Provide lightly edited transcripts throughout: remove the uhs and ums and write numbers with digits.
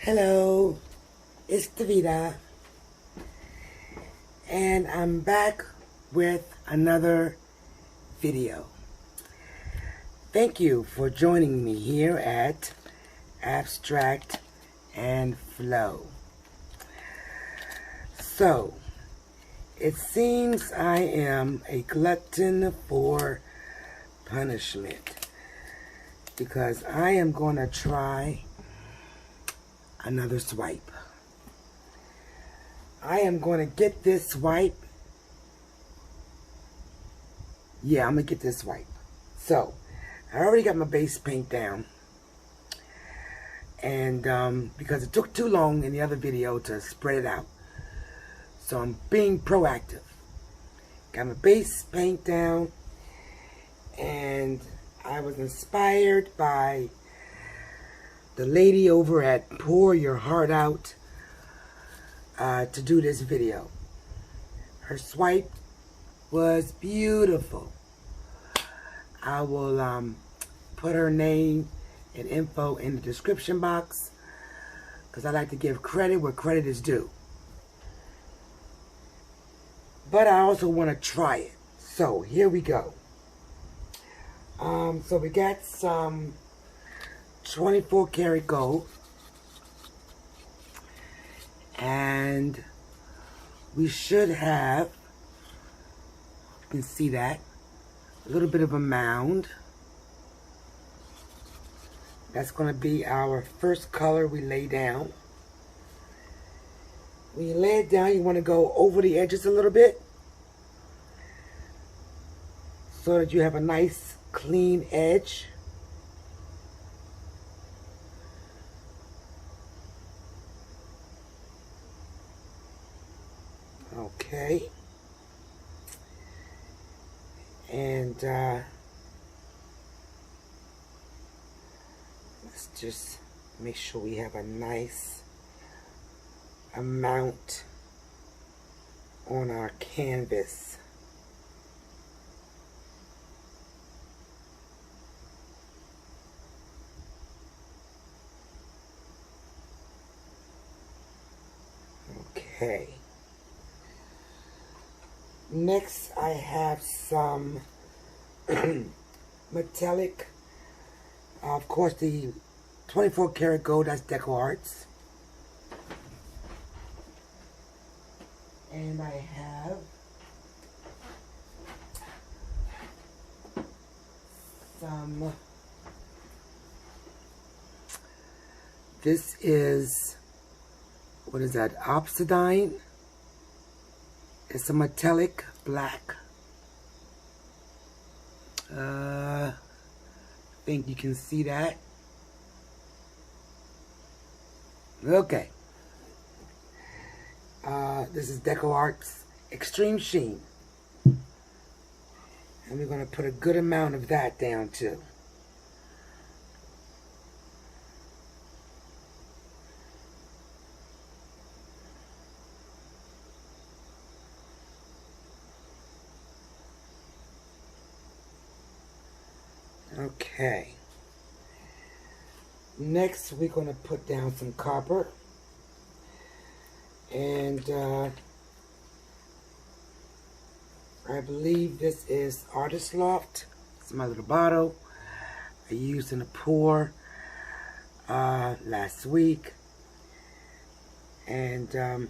Hello, it's Davida, and I'm back with another video. Thank you for joining me here at Abstract and Flow. So, it seems I am a glutton for punishment because I am going to try another swipe. I am going to get this swipe. Yeah, I'm going to get this swipe. So, I already got my base paint down. And because it took too long in the other video to spread it out. So I'm being proactive. Got my base paint down. And I was inspired by the lady over at Pour Your Heart Out to do this video. Her swipe was beautiful. I will put her name and info in the description box because I like to give credit where credit is due. But I also want to try it. So here we go. So we got some 24 karat gold, and we should have, you can see that, a little bit of a mound. That's going to be our first color we lay down. When you lay it down, you want to go over the edges a little bit so that you have a nice clean edge. Okay, and let's just make sure we have a nice amount on our canvas. Okay. Next, I have some metallic, of course, the 24 karat gold, that's DecoArts. And I have some, this is, what is that, Obidian? It's a metallic black. I think you can see that. Okay. This is DecoArts Extreme Sheen. And we're going to put a good amount of that down too. Okay. Next, we're going to put down some copper. And I believe this is Artist Loft. It's my little bottle I used in a pour last week. And I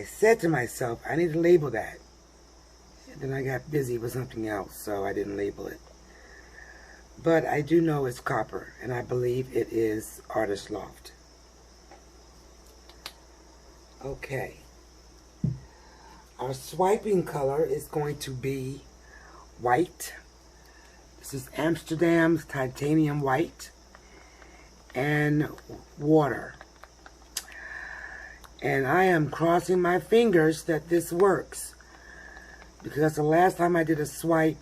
said to myself, I need to label that. And then I got busy with something else, so I didn't label it. But I do know it's copper, and I believe it is Artist Loft. Okay. Our swiping color is going to be white. This is Amsterdam's titanium white and water. And I am crossing my fingers that this works, because the last time I did a swipe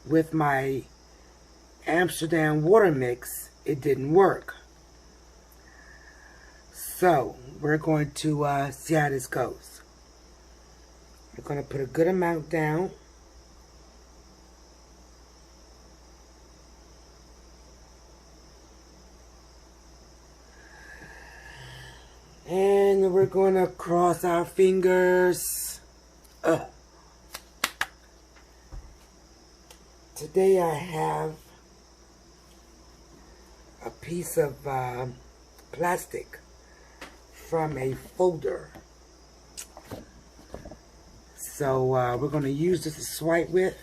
with my Amsterdam water mix, it didn't work. So we're going to see how this goes. We're going to put a good amount down. And we're gonna cross our fingers. Today I have a piece of plastic from a folder. So we're gonna use this to swipe with,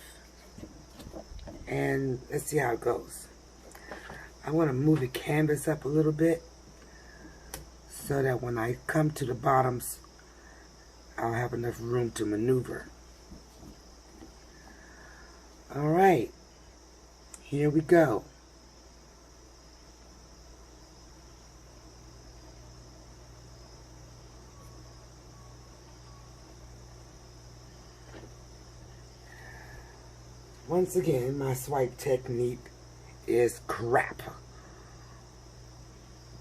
and let's see how it goes. I want to move the canvas up a little bit so that when I come to the bottoms, I'll have enough room to maneuver. Alright, here we go. Once again, my swipe technique is crap.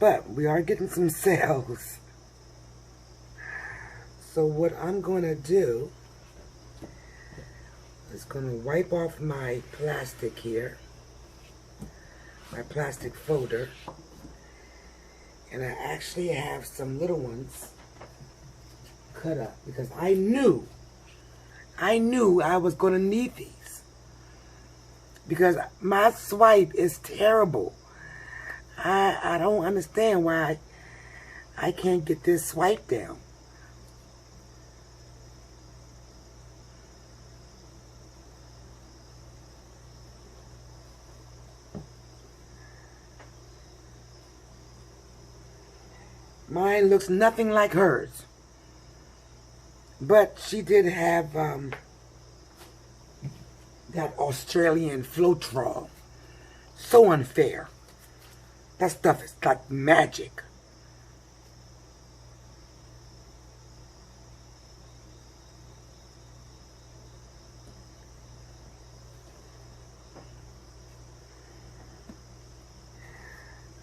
But we are getting some sales. So what I'm going to do is going to wipe off my plastic here, my plastic folder, and I actually have some little ones cut up because I knew I was going to need these because my swipe is terrible. I don't understand why I can't get this swipe down. Mine looks nothing like hers. But she did have that Australian floetrol. So unfair. That stuff is like magic.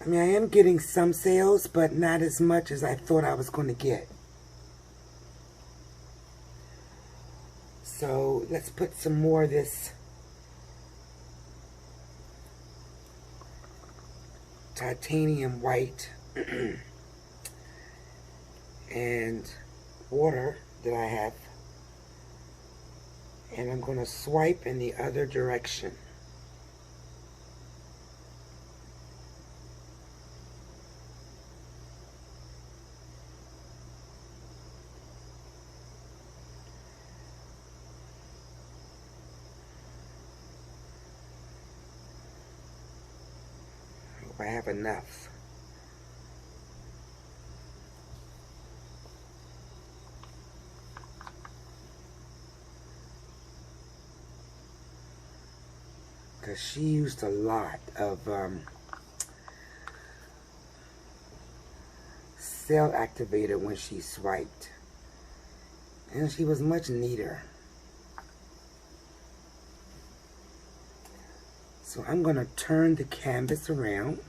I mean, I am getting some sales, but not as much as I thought I was going to get. So let's put some more of this titanium white and water that I have, and I'm going to swipe in the other direction. I have enough. Because she used a lot of cell activator when she swiped. And she was much neater. So I'm going to turn the canvas around.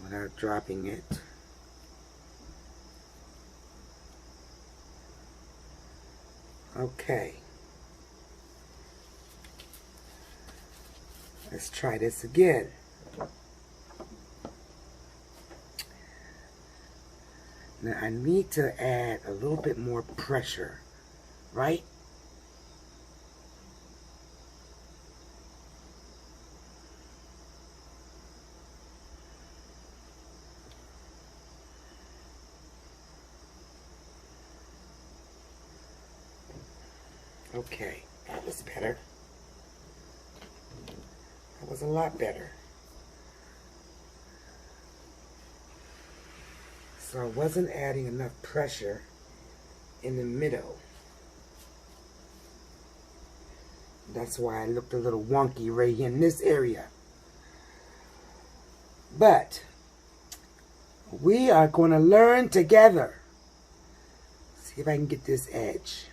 Without dropping it. Okay. Let's try this again. Now I need to add a little bit more pressure, right? Okay, that was better. That was a lot better. So I wasn't adding enough pressure in the middle. That's why I looked a little wonky right here in this area. But we are going to learn together. See if I can get this edge.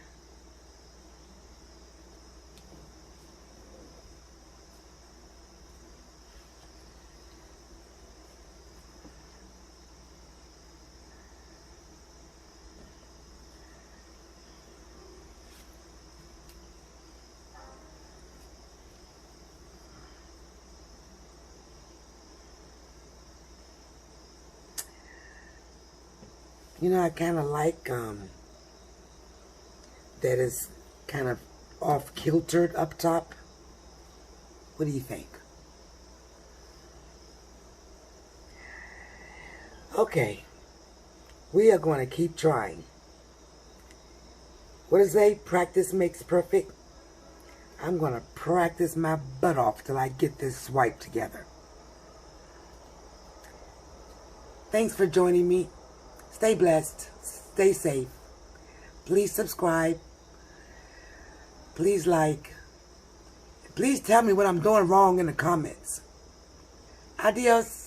You know, I kind of like that is kind of off-kiltered up top. What do you think? Okay, we are going to keep trying. What does it say? Practice makes perfect. I'm going to practice my butt off till I get this swipe together. Thanks for joining me. Stay blessed. Stay safe. Please subscribe. Please like. Please tell me what I'm doing wrong in the comments. Adios.